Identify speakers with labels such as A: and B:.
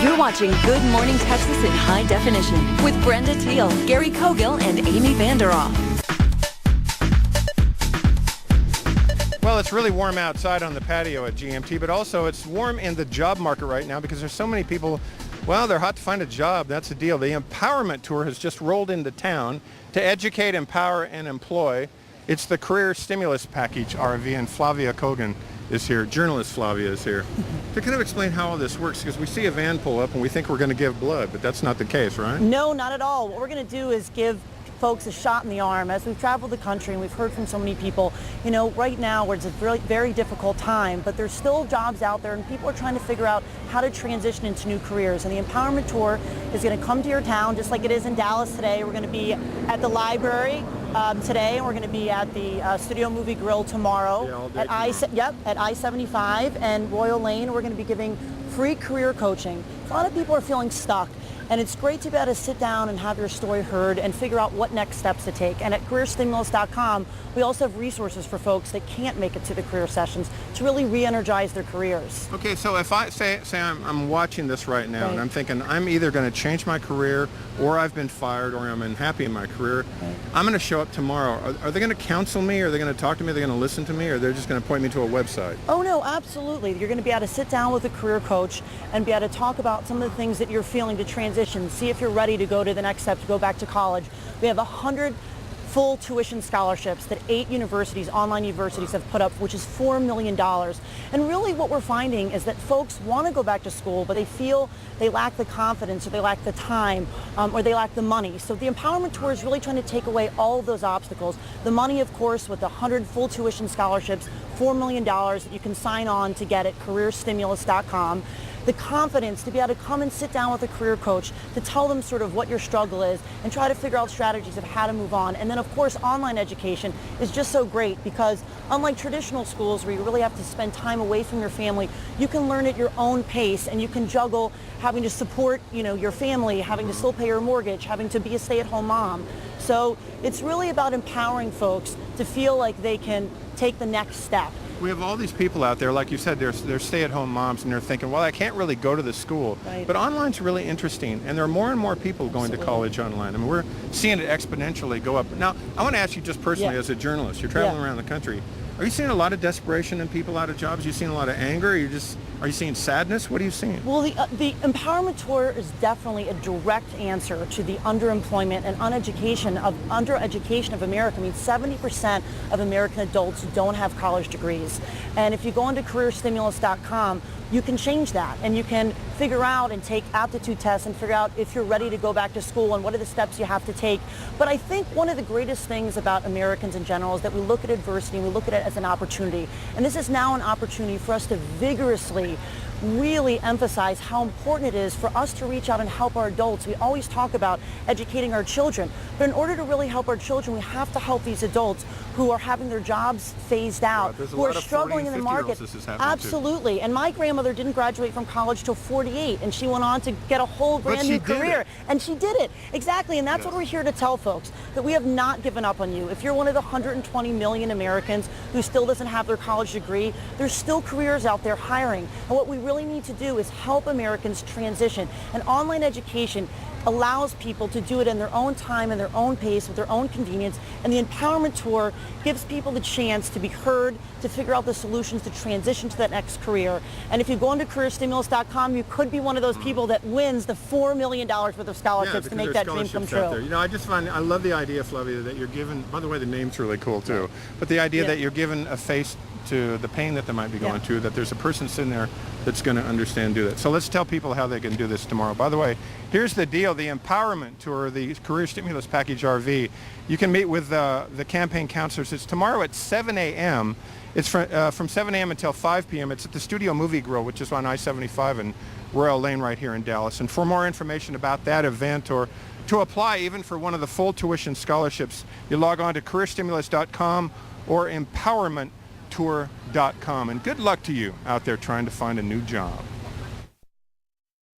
A: You're watching Good Morning Texas in high definition with Brenda Teal, Gary Cogill, and Amy Vanderoff.
B: Well, it's really warm outside on the patio at GMT, but also it's warm in the job market right now because there's so many people, well, they're hot to find a job. That's the deal. The Empowerment Tour has just rolled into town to educate, empower, and employ. It's the Career Stimulus Package RV, and Flavia Kogan is here. Journalist Flavia is here to kind of explain how all this works, because we see a van pull up and we think we're going to give blood, but that's not the case, right?
C: No, not at all. What we're going to do is give folks a shot in the arm. As we've traveled the country and we've heard from so many people, you know, right now where it's a very, very difficult time, but there's still jobs out there and people are trying to figure out how to transition into new careers. And the Empowerment Tour is going to come to your town just like it is in Dallas today. We're going to be at the library today, and we're going to be at the Studio Movie Grill tomorrow at I-75 and Royal Lane. We're going to be giving free career coaching. A lot of people are feeling stuck, and it's great to be able to sit down and have your story heard and figure out what next steps to take. And at careerstimulus.com, we also have resources for folks that can't make it to the career sessions to really re-energize their careers.
B: Okay, so if I say I'm watching this right now,
C: right,
B: and I'm thinking I'm either going to change my career, or I've been fired, or I'm unhappy in my career,
C: right,
B: I'm going to show up tomorrow. Are they going to counsel me? Are they going to talk to me? Are they going to listen to me? Or they're just going to point me to a website?
C: Oh no, absolutely. You're going to be able to sit down with a career coach and be able to talk about some of the things that you're feeling to transition, see if you're ready to go to the next step, to go back to college. We have 100 full tuition scholarships that 8 universities, online universities, have put up, which is $4 million. And really what we're finding is that folks want to go back to school, but they feel they lack the confidence, or they lack the time, or they lack the money. So the Empowerment Tour is really trying to take away all of those obstacles. The money, of course, with the 100 full tuition scholarships, $4 million that you can sign on to get at careerstimulus.com. The confidence to be able to come and sit down with a career coach to tell them sort of what your struggle is and try to figure out strategies of how to move on. And then, of course, online education is just so great because unlike traditional schools where you really have to spend time away from your family, you can learn at your own pace, and you can juggle having to support, you know, your family, having to still pay your mortgage, having to be a stay-at-home mom. So it's really about empowering folks to feel like they can take the next step.
B: We have all these people out there, like you said, they're stay-at-home moms, and they're thinking, well, I can't really go to the school.
C: Right.
B: But online's really interesting, and there are more and more people going
C: Absolutely.
B: to college online. I mean, we're seeing it exponentially go up. Now, I want to ask you just personally,
C: Yeah.
B: as a journalist, you're traveling
C: Yeah.
B: around the country. Are you seeing a lot of desperation in people out of jobs? Are you seeing a lot of anger? Are you seeing sadness? What are you seeing?
C: Well, the Empowerment Tour is definitely a direct answer to the underemployment and undereducation of America. I mean, 70% of American adults don't have college degrees. And if you go into careerstimulus.com, you can change that, and you can figure out and take aptitude tests and figure out if you're ready to go back to school and what are the steps you have to take. But I think one of the greatest things about Americans in general is that we look at adversity and we look at it as an opportunity. And this is now an opportunity for us to vigorously really emphasize how important it is for us to reach out and help our adults. We always talk about educating our children, but in order to really help our children, we have to help these adults who are having their jobs phased out, who are struggling in the market. Absolutely. And my grandmother didn't graduate from college till 48, and she went on to get a whole brand new career. And she did it. Exactly. And that's what we're here to tell folks, that we have not given up on you. If you're one of the 120 million Americans who still doesn't have their college degree, there's still careers out there hiring. And what we really need to do is help Americans transition. And online education allows people to do it in their own time and their own pace with their own convenience. And the Empowerment Tour gives people the chance to be heard, to figure out the solutions to transition to that next career. And if you go into careerstimulus.com, you could be one of those people that wins the $4 million worth of scholarships to make that dream come true.
B: You know, I love the idea, Flavia, that you're given, by the way, the name's really cool too, but the idea that you're given a face to the pain that they might be going through, that there's a person sitting there that's going to understand and do that. So let's tell people how they can do this tomorrow. By the way, here's the deal, the Empowerment Tour, the Career Stimulus Package RV. You can meet with the campaign counselors. It's tomorrow at 7 a.m. It's from 7 a.m. until 5 p.m. It's at the Studio Movie Grill, which is on I-75 and Royal Lane right here in Dallas. And for more information about that event, or to apply even for one of the full tuition scholarships, you log on to careerstimulus.com or empowermenttour.com. And good luck to you out there trying to find a new job.